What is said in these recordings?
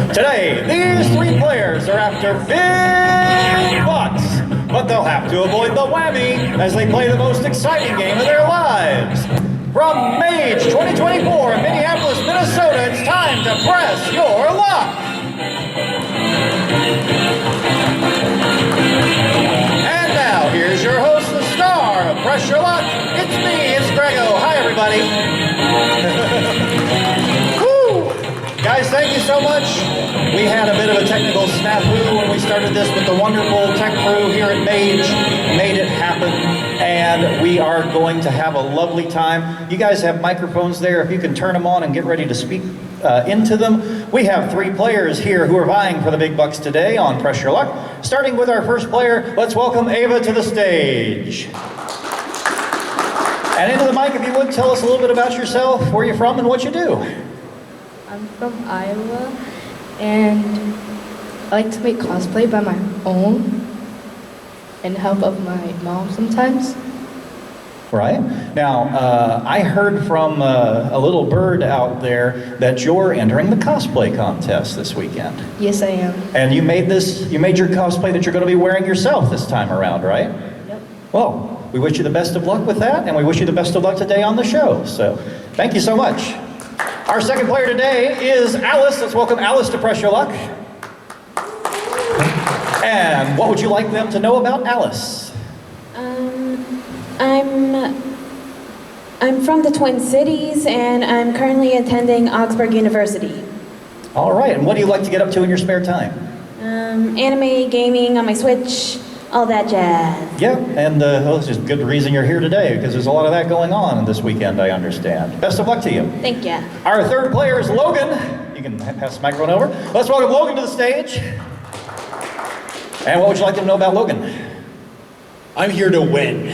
Today, these three players are after big bucks, but they'll have to avoid the whammy as they play the most exciting game of their lives. From M.A.G.E 2024 in Minneapolis, Minnesota, it's time to press your luck. And now, here's your host, the star of Press Your Luck. It's me, it's Grego. Hi, everybody. Guys, thank you so much. We had a bit of a technical snafu when we started this, but the wonderful tech crew here at M.A.G.E made it happen, and we are going to have a lovely time. You guys have microphones there. If you can turn them on and get ready to speak into them. We have three players here who are vying for the big bucks today on Press Your Luck. Starting with our first player, let's welcome Ava to the stage. And into the mic, if you would, tell us a little bit about yourself, where you're from, and what you do. I'm from Iowa, and I like to make cosplay by my own and help of my mom sometimes. Right. Now, I heard from a little bird out there that you're entering the cosplay contest this weekend. Yes, I am. And you made your cosplay that you're going to be wearing yourself this time around, right? Yep. Well, we wish you the best of luck with that, and we wish you the best of luck today on the show. So, thank you so much. Our second player today is Alice. Let's welcome Alice to Press Your Luck. And what would you like them to know about Alice? I'm from the Twin Cities, and I'm currently attending Augsburg University. All right, and what do you like to get up to in your spare time? Anime, gaming on my Switch, all that jazz. Yeah, and it's just a good reason you're here today, because there's a lot of that going on this weekend, I understand. Best of luck to you. Thank you. Our third player is Logan. You can pass the microphone over. Let's welcome Logan to the stage. And what would you like them to know about Logan? I'm here to win.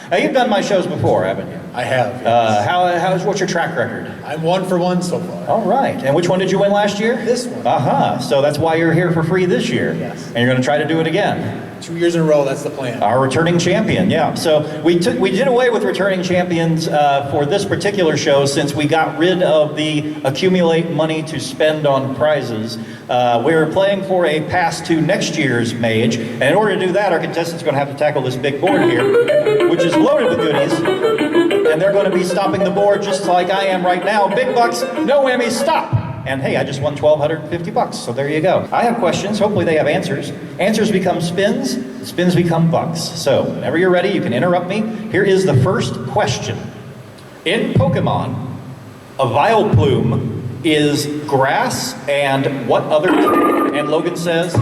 Now, you've done my shows before, haven't you? I have. Yes. What's your track record? I'm 1 for 1 so far. All right. And which one did you win last year? This one. So that's why you're here for free this year. Yes. And you're going to try to do it again. 2 years in a row, that's the plan. Our returning champion, yeah. So we did away with returning champions for this particular show since we got rid of the accumulate money to spend on prizes. We were playing for a pass to next year's M.A.G.E, and in order to do that, our contestants are going to have to tackle this big board here, which is loaded with goodies, and they're going to be stopping the board just like I am right now. Big bucks, no whammies, stop! And hey, I just won $1,250, so there you go. I have questions, hopefully they have answers. Answers become spins, spins become bucks. So, whenever you're ready, you can interrupt me. Here is the first question. In Pokemon, a Vileplume is grass and what other type? And Logan says?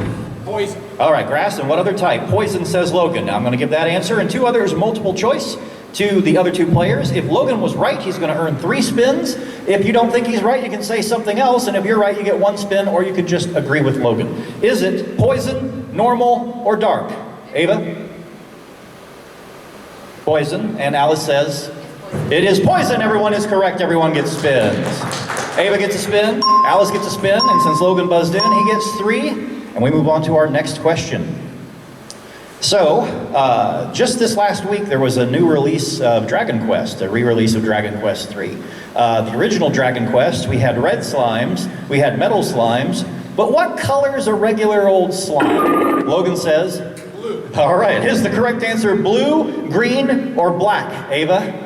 Poison. All right, grass and what other type? Poison, says Logan. Now I'm gonna give that answer, and two others, multiple choice to the other two players. If Logan was right, he's going to earn 3 spins. If you don't think he's right, you can say something else, and if you're right, you get 1 spin, or you could just agree with Logan. Is it poison, normal, or dark? Ava? Poison, and Alice says it is poison. Everyone is correct. Everyone gets spins. Ava gets a spin, Alice gets a spin, and since Logan buzzed in, he gets 3, and we move on to our next question. So, just this last week, there was a new release of Dragon Quest, a re-release of Dragon Quest 3. The original Dragon Quest, we had red slimes, we had metal slimes, but what color is a regular old slime? Logan says? Blue. All right, is the correct answer blue, green, or black? Ava?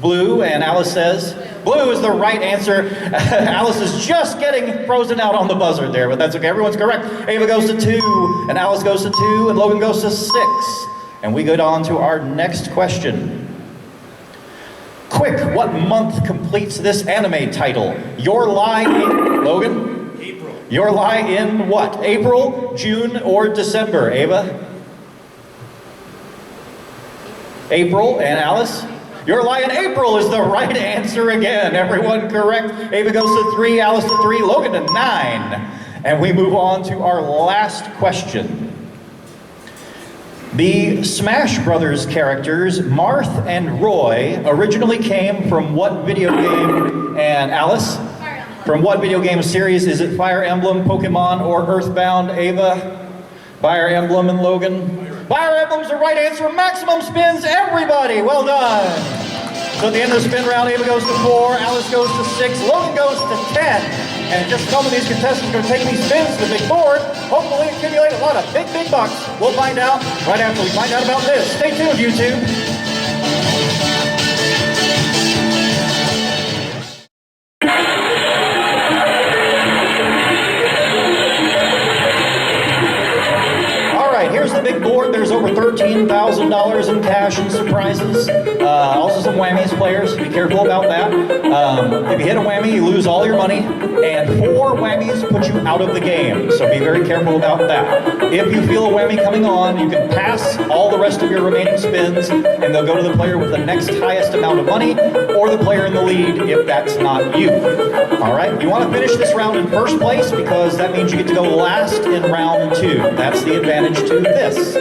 Blue, and Alice says? Blue is the right answer. Alice is just getting frozen out on the buzzer there, but that's okay. Everyone's correct. Ava goes to 2, and Alice goes to 2, and Logan goes to 6. And we go on to our next question. Quick, what month completes this anime title? Your Lie in... Logan? April. Your Lie in what? April, June, or December? Ava? April, and Alice? Your Lie in April is the right answer again. Everyone correct. Ava goes to 3, Alice to 3, Logan to 9. And we move on to our last question. The Smash Brothers characters, Marth and Roy, originally came from what video game? And Alice? Fire Emblem. From what video game series? Is it Fire Emblem, Pokemon, or Earthbound? Ava? Fire Emblem, and Logan? Fire Emblem's the right answer. Maximum spins, everybody. Well done. So at the end of the spin round, Ava goes to 4, Alice goes to 6, Logan goes to 10. And just some of these contestants are going to take these spins to the big board, hopefully accumulate a lot of big, big bucks. We'll find out right after we find out about this. Stay tuned, YouTube. Here's the big board. There's over $13,000 in cash and some prizes. Also some whammies, players. Be careful about that. If you hit a whammy, you lose all your money. And 4 whammies put you out of the game. So be very careful about that. If you feel a whammy coming on, you can pass all the rest of your remaining spins, and they'll go to the player with the next highest amount of money, or the player in the lead if that's not you. All right? You want to finish this round in first place because that means you get to go last in round 2. That's the advantage to this.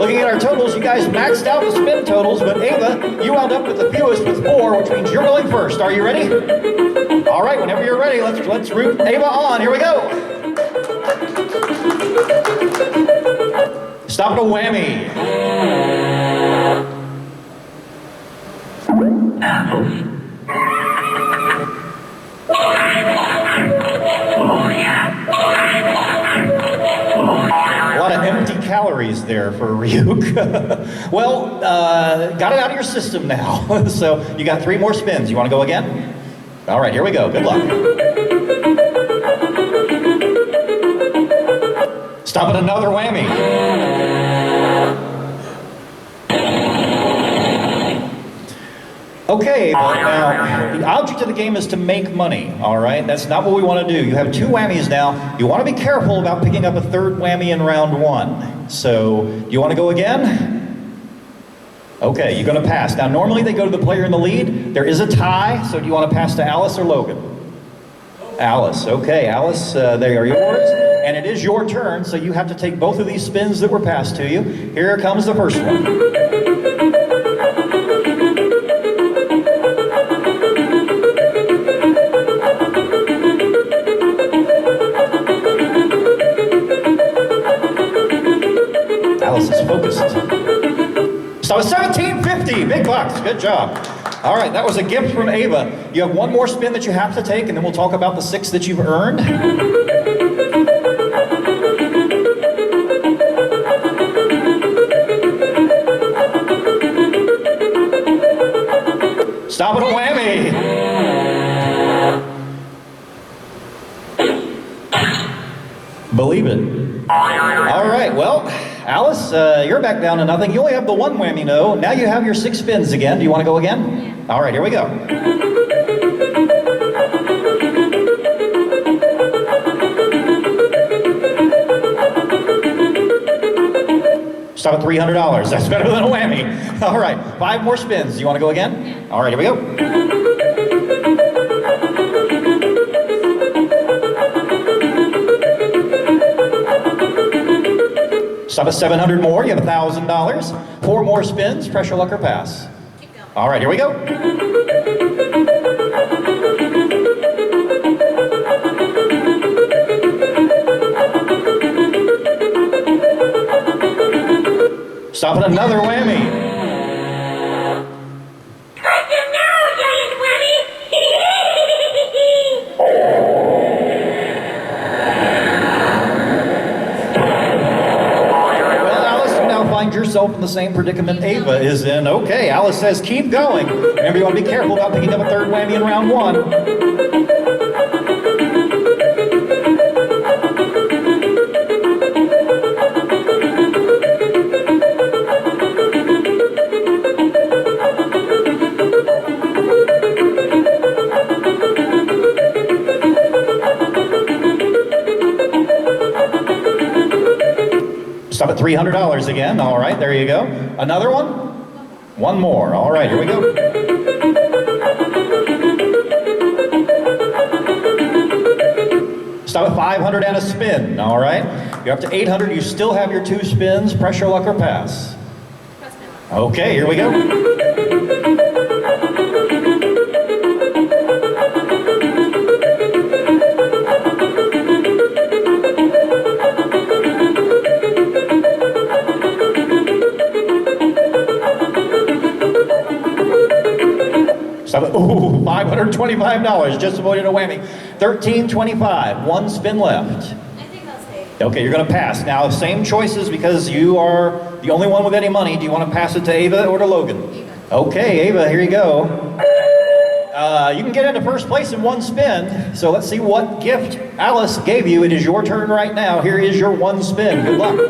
Looking at our totals, you guys maxed out the spin totals, but Ava, you wound up with the fewest with 4, which means you're going first. Are you ready? All right, whenever you're ready, let's root Ava on. Here we go. Stop at a whammy. Apples. A lot of empty calories there for Ryuk. Well, got it out of your system now. So you got 3 more spins. You want to go again? All right, here we go. Good luck. Stop at another whammy. Okay, but now the object of the game is to make money, all right? That's not what we want to do. You have 2 whammies now. You want to be careful about picking up a 3rd whammy in round 1. So, you want to go again? Okay, you're going to pass. Now, normally they go to the player in the lead. There is a tie, so do you want to pass to Alice or Logan? Alice. Okay, Alice, they are yours. And it is your turn, so you have to take both of these spins that were passed to you. Here comes the first one. Alice is focused. So it's $17.50, big bucks, good job. All right, that was a gift from Ava. You have 1 more spin that you have to take, and then we'll talk about the 6 that you've earned. Stop at a whammy. Believe it. All right, well, Alice, you're back down to nothing. You only have the 1 whammy, no. Now you have your 6 spins again. Do you want to go again? Yeah. All right, here we go. Stop at $300. That's better than a whammy. All right, 5 more spins. Do you want to go again? Yeah. All right, here we go. Stop at 700 more, you have $1,000. 4 more spins, pressure, luck, or pass. Keep going. All right, here we go. Stop at another whammy. Find yourself in the same predicament Ava is in. Okay, Alice says keep going. Remember, you want to be careful about picking up a 3rd whammy in round 1. Stop at $300 again. All right, there you go. Another one? 1 more. All right, here we go. Stop at 500 and a spin. All right. You're up to 800. You still have your 2 spins. Pressure, luck, or pass. Okay, here we go. $525, just avoided a whammy. $13.25, one spin left. I think I'll stay. Okay, you're gonna pass. Now, same choices because you are the only one with any money. Do you want to pass it to Ava or to Logan? Ava. Okay, Ava, here you go. You can get into first place in one spin, so let's see what gift Alice gave you. It is your turn right now. Here is your one spin. Good luck.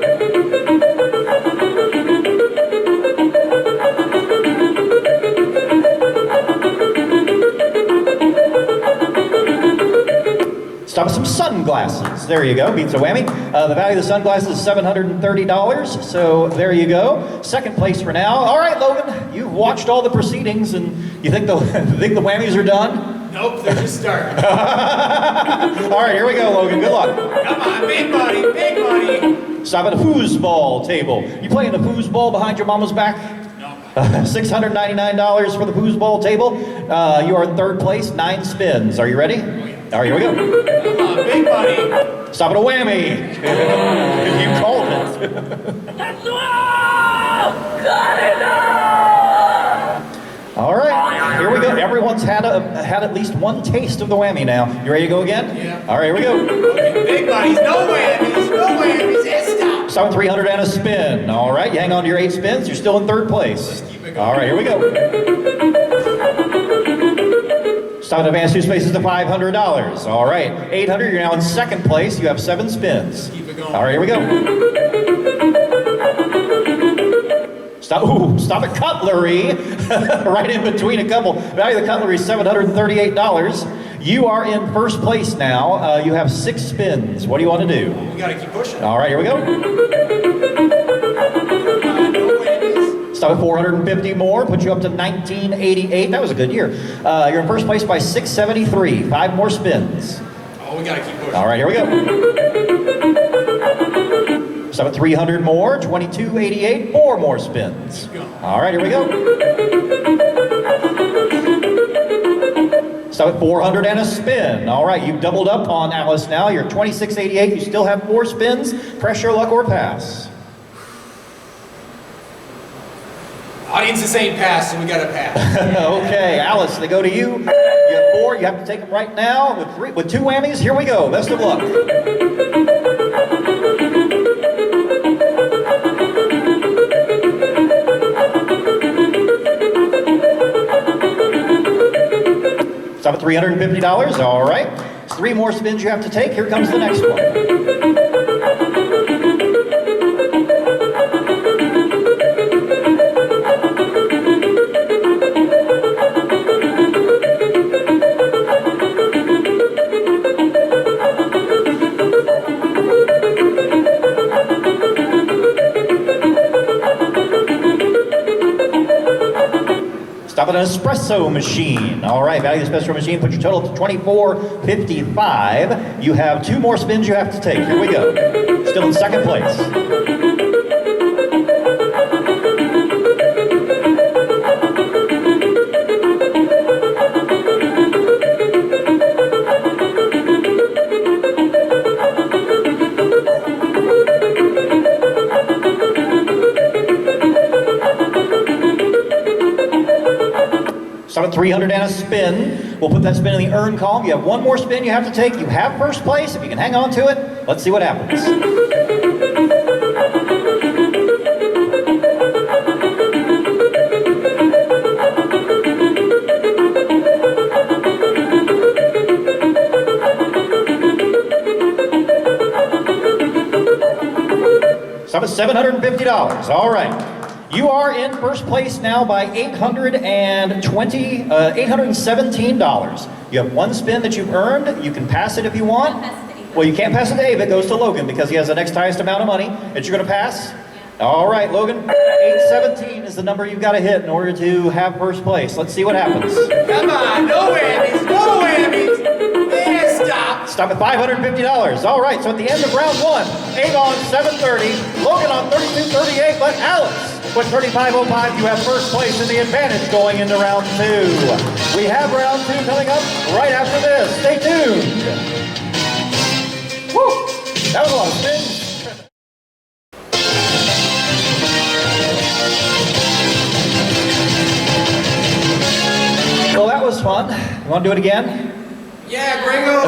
Stop some sunglasses. There you go. Beats a whammy. The value of the sunglasses is $730. So there you go. Second place for now. All right, Logan. You've watched all the proceedings, and you think the whammies are done? Nope, they're just starting. All right, here we go, Logan. Good luck. Come on, big money, big money. Stop at a foosball table. You playing the foosball behind your mama's back? No. $699 for the foosball table. You are in third place. 9 spins. Are you ready? All right, here we go. Come on, big money. Stop at a whammy. You called it. All right, here we go. Everyone's had at least one taste of the whammy now. You ready to go again? Yeah. All right, here we go. Okay, big money's no whammies, no whammies. It's stop. Stop at 300 and a spin. All right, you hang on to your 8 spins. You're still in third place. Keep it going. All right, here we go. Stop at advanced 2 spaces to $500. All right, 800. You're now in second place. You have 7 spins. Keep it going. All right, here we go. Stop at cutlery. Right in between a couple. Value of the cutlery is $738. You are in first place now. You have 6 spins. What do you want to do? You gotta keep pushing. All right, here we go. No whammies. Stop at 450 more, put you up to 1988. That was a good year. You're in first place by 673. 5 more spins. Oh, we gotta keep pushing. All right, here we go. Stop at 300 more, 2288. 4 more spins. Keep going. All right, here we go. Stop at 400 and a spin. All right, you've doubled up on Alice now. You're 2688. You still have 4 spins. Pressure, luck, or pass. Audience is saying pass, so we gotta pass. Okay, Alice, they go to you. You have 4. You have to take them right now. With 2 whammies, here we go. Best of luck. Stop at $350. All right. It's 3 more spins you have to take. Here comes the next one. Stop at an espresso machine. All right, value of the espresso machine. Put your total to $24.55. You have 2 more spins you have to take. Here we go. Still in second place. Stop at 300 and a spin. We'll put that spin in the earn column. You have 1 more spin you have to take. You have first place. If you can hang on to it, let's see what happens. Stop at $750. All right. You are in first place now by $817. You have 1 spin that you've earned. You can pass it if you want. Well, you can't pass it to Ava. It goes to Logan because he has the next highest amount of money that you're going to pass. All right, Logan. 817 is the number you've got to hit in order to have first place. Let's see what happens. Come on, no whammies, no whammies. Yeah, stop. Stop at $550. All right, so at the end of round 1, Ava on 730, Logan on 3238, but Alice with 3505, you have first place in the advantage going into round 2. We have round 2 coming up right after this. Stay tuned. Woo! That was a lot of spins. Well, that was fun. want to do it again? Yeah, gringo.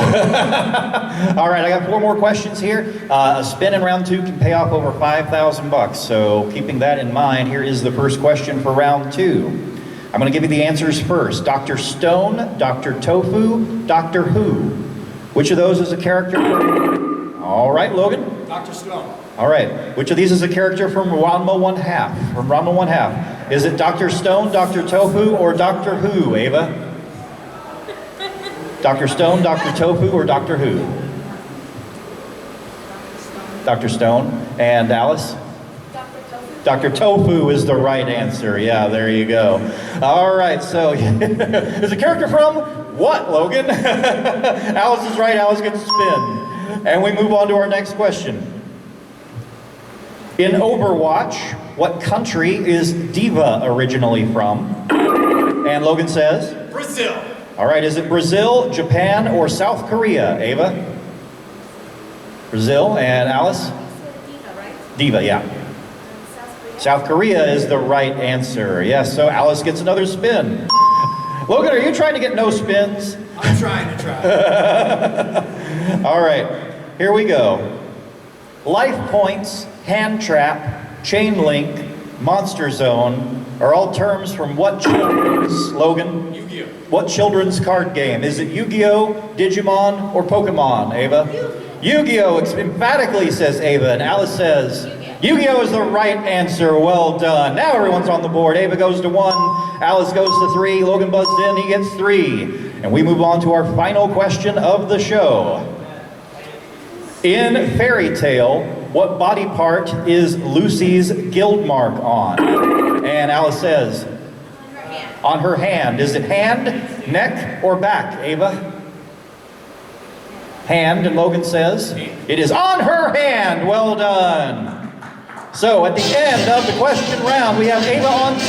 All right, I got 4 more questions here. A spin in round 2 can pay off over 5,000 bucks. So keeping that in mind, here is the first question for round 2. I'm going to give you the answers first. Dr. Stone, Dr. Tofu, Doctor Who. Which of those is a character? All right, Logan. Dr. Stone. All right. Which of these is a character from Ranma 1/2? From Ranma 1/2. Is it Dr. Stone, Dr. Tofu, or Doctor Who, Ava? Dr. Stone, Dr. Tofu, or Doctor Who? Dr. Stone. And Alice? Dr. Tofu is the right answer. Yeah, there you go. All right, so is a character from what, Logan? Alice is right. Alice gets a spin. And we move on to our next question. In Overwatch, what country is Diva originally from? And Logan says? Brazil. All right, is it Brazil, Japan, or South Korea, Ava? Brazil. And Alice? Diva, right? Diva, yeah. South Korea is the right answer. Yes, so Alice gets another spin. Logan, are you trying to get no spins? I'm trying to try. All right, here we go. Life points, hand trap, chain link, monster zone are all terms from what children's, Logan? Yu-Gi-Oh. What children's card game? Is it Yu-Gi-Oh, Digimon, or Pokemon, Ava? Yu-Gi-Oh emphatically, says Ava, and Alice says Yu-Gi-Oh is the right answer. Well done. Now everyone's on the board. Ava goes to 1, Alice goes to 3, Logan buzzed in, he gets 3. And we move on to our final question of the show. In Fairy Tale, what body part is Lucy's guild mark on? And Alice says, on her hand. Is it hand, neck, or back, Ava? Hand, and Logan says, it is on her hand. Well done. So at the end of the question round, we have Ava on 2,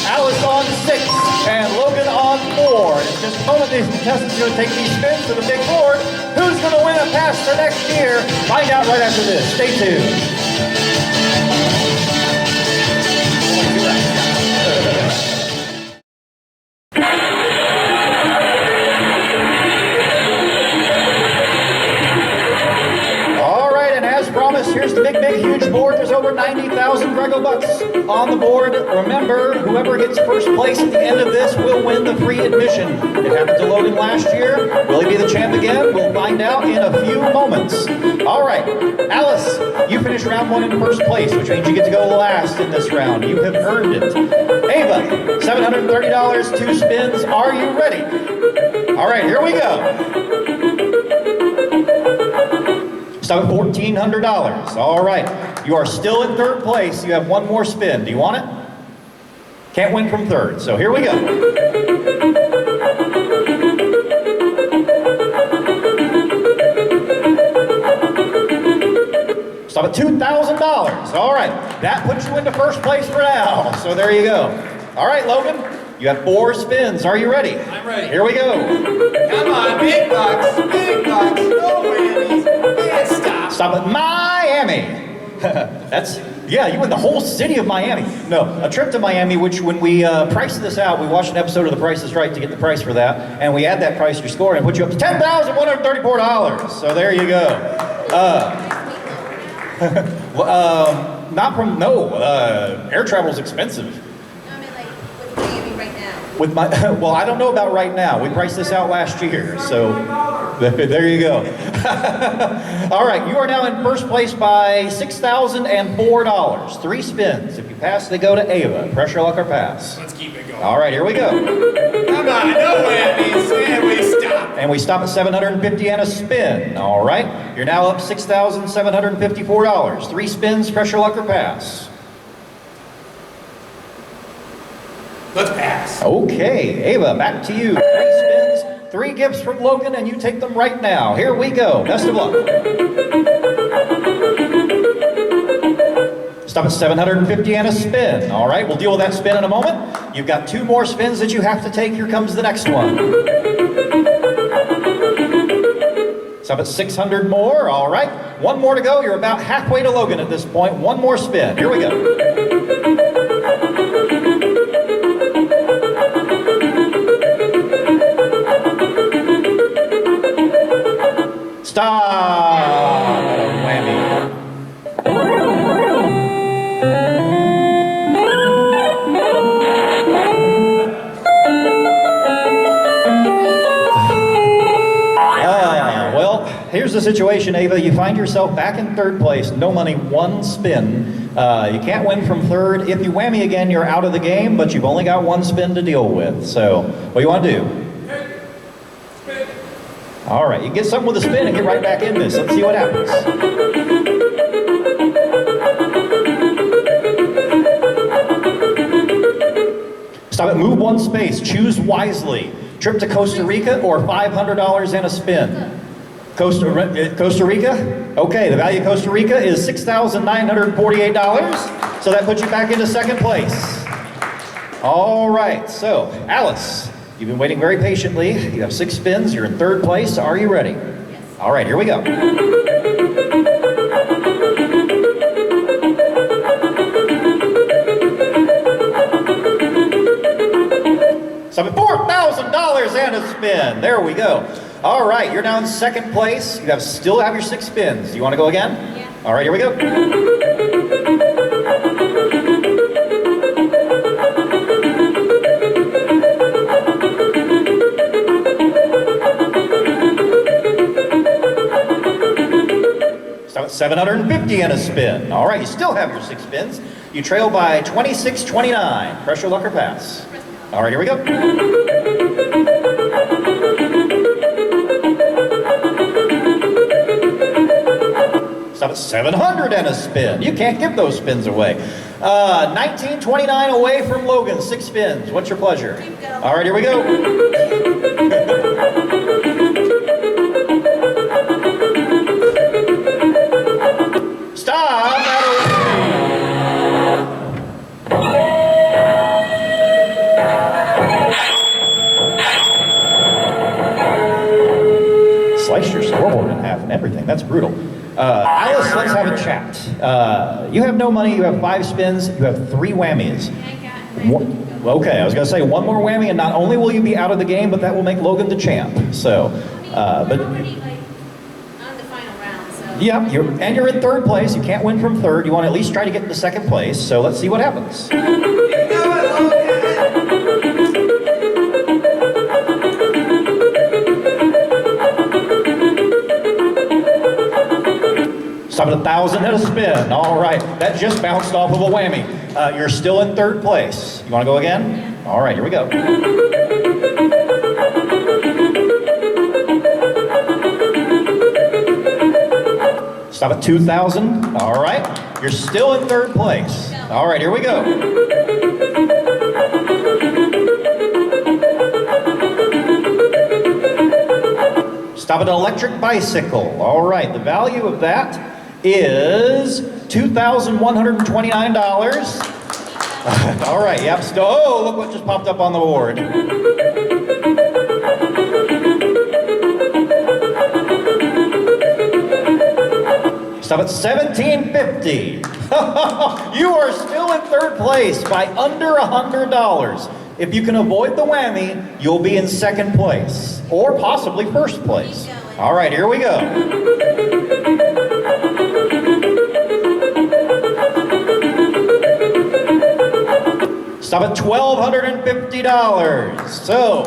Alice on 6, and Logan on 4. In just a moment, these contestants are going to take these spins to the big board. Who's going to win a pass for next year? Find out right after this. Stay tuned. Here's the big, huge board. There's over 90,000 Grego bucks on the board. Remember, whoever gets first place at the end of this will win the free admission. It happened to Logan last year. Will he be the champ again? We'll find out in a few moments. All right, Alice, you finished round 1 in first place, which means you get to go last in this round. You have earned it. Ava, $730, 2 spins. Are you ready? All right, here we go. Stop at $1,400. All right. You are still in 3rd place. You have 1 more spin. Do you want it? Can't win from 3rd. So here we go. Stop at $2,000. All right. That puts you into 1st place for now. So there you go. All right, Logan. You have 4 spins. Are you ready? I'm ready. Here we go. Come on, big bucks, no whammies. And stop. Stop at Miami. That's, yeah, you win the whole city of Miami. No, a trip to Miami, which when we priced this out, we watched an episode of The Price is Right to get the price for that, and we add that price to your score and put you up to $10,134. So there you go. Not from, no, air travel's expensive. With my, well, I don't know about right now. We priced this out last year, so there you go. All right, you are now in 1st place by $6,004. 3 spins. If you pass, they go to Ava. Pressure, luck, or pass. Let's keep it going. All right, here we go. Come on, no whammies, and we stop. And we stop at $750 and a spin. All right, you're now up $6,754. 3 spins, pressure, luck, or pass. Let's pass. Okay, Ava, back to you. 3 spins, 3 gifts from Logan, and you take them right now. Here we go. Best of luck. Stop at $750 and a spin. All right, we'll deal with that spin in a moment. You've got 2 more spins that you have to take. Here comes the next one. Stop at 600 more. All right, 1 more to go. You're about halfway to Logan at this point. 1 more spin. Here we go. Stop! What a whammy. Well, here's the situation, Ava. You find yourself back in third place. No money, one spin. You can't win from third. If you whammy again, you're out of the game, but you've only got one spin to deal with. So, what do you want to do? All right, you get something with a spin and get right back in this. Let's see what happens. Stop it, move one space, choose wisely. Trip to Costa Rica or $500 and a spin? Costa Rica? Okay, the value of Costa Rica is $6,948. So that puts you back into second place. All right, so Alice, you've been waiting very patiently. You have 6 spins, you're in third place. Are you ready? Yes. All right, here we go. So $4,000 and a spin. There we go. All right, you're now in second place. You still have your 6 spins. Do you want to go again? Yeah. All right, here we go. Stop at $750 and a spin. All right, you still have your 6 spins. You trail by 26.29. Press your luck or pass. All right, here we go. Stop at $700 and a spin. You can't give those spins away. 19.29 away from Logan. 6 spins. What's your pleasure? All right, here we go. Stop. Sliced your scoreboard in half and everything. That's brutal. Alice, let's have a chat. You have no money. You have 5 spins. You have 3 whammies. Okay, I was going to say one more whammy, and not only will you be out of the game, but that will make Logan the champ. So, but already like on the final round, so. Yeah, you're in third place. You can't win from third. You want to at least try to get into second place. So let's see what happens. Stop at 1,000 and a spin. All right, that just bounced off of a whammy. You're still in third place. You want to go again? Yeah. All right, here we go. Stop at 2,000. All right, you're still in third place. All right, here we go. Stop at an electric bicycle. All right, the value of that is $2,129. All right, yep, oh, look what just popped up on the board. Stop at $1,750. You are still in third place by under $100. If you can avoid the whammy, you'll be in second place, or possibly first place. All right, here we go. Stop at $1,250. So,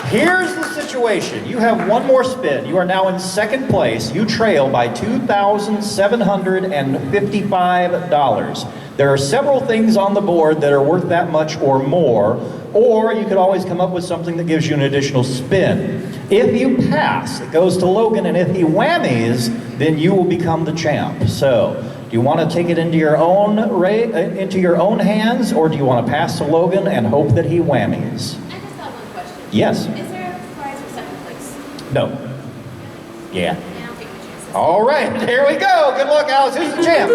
here's the situation. You have one more spin. You are now in second place. You trail by $2,755. There are several things on the board that are worth that much or more, or you could always come up with something that gives you an additional spin. If you pass, it goes to Logan, and if he whammies, then you will become the champ. So, do you want to take it into your own hands, or do you want to pass to Logan and hope that he whammies? I just have one question. Yes. Is there a prize for second place? No. Yeah. Yeah, I'll take my chances. All right, here we go. Good luck, Alice. Who's the champ?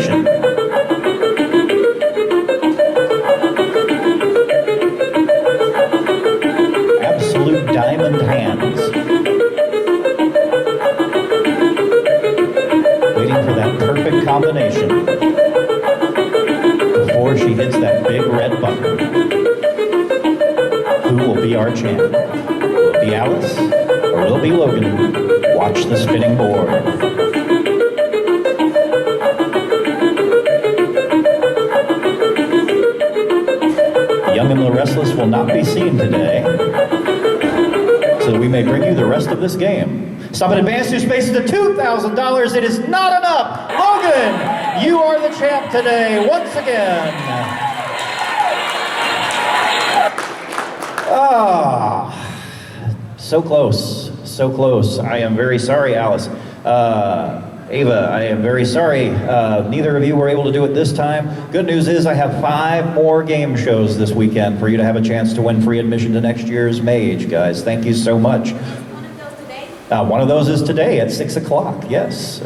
combination. Absolute diamond hands. Waiting for that perfect combination before she hits that big red button. Who will be our champ? Will it be Alice or will it be Logan? Watch the spinning board. The Young and the Restless will not be seen today, so that we may bring you the rest of this game. Stop and advance your spaces to $2,000. It is not enough. Logan, you are the champ today once again. Ah, so close, so close. I am very sorry, Alice. Ava, I am very sorry. Neither of you were able to do it this time. Good news is I have 5 more game shows this weekend for you to have a chance to win free admission to next year's M.A.G.E, guys. Thank you so much. One of those is today at 6 o'clock, yes.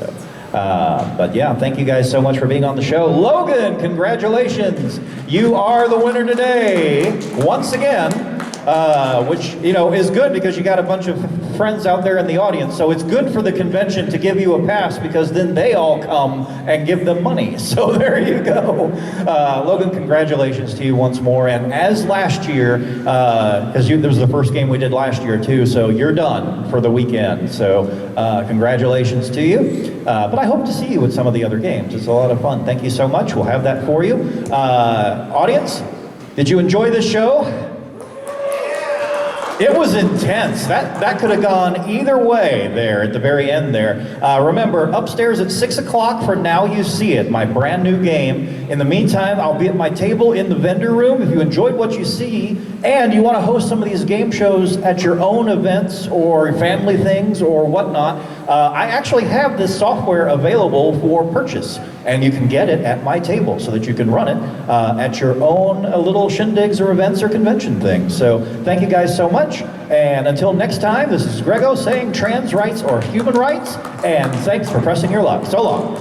But yeah, thank you guys so much for being on the show. Logan, congratulations. You are the winner today, once again. Which, you know, is good because you got a bunch of friends out there in the audience. So it's good for the convention to give you a pass because then they all come and give them money. So there you go. Logan, congratulations to you once more. And as last year, because this was the first game we did last year too, so you're done for the weekend. So congratulations to you. But I hope to see you at some of the other games. It's a lot of fun. Thank you so much. We'll have that for you. Audience, did you enjoy this show? It was intense. That could have gone either way there at the very end there. Remember, upstairs at 6 o'clock for Now You See It, my brand new game. In the meantime, I'll be at my table in the vendor room. If you enjoyed what you see and you want to host some of these game shows at your own events or family things or whatnot, I actually have this software available for purchase. And you can get it at my table so that you can run it at your own little shindigs or events or convention things. So thank you guys so much. And until next time, this is Grego saying trans rights or human rights. And thanks for pressing your luck. So long.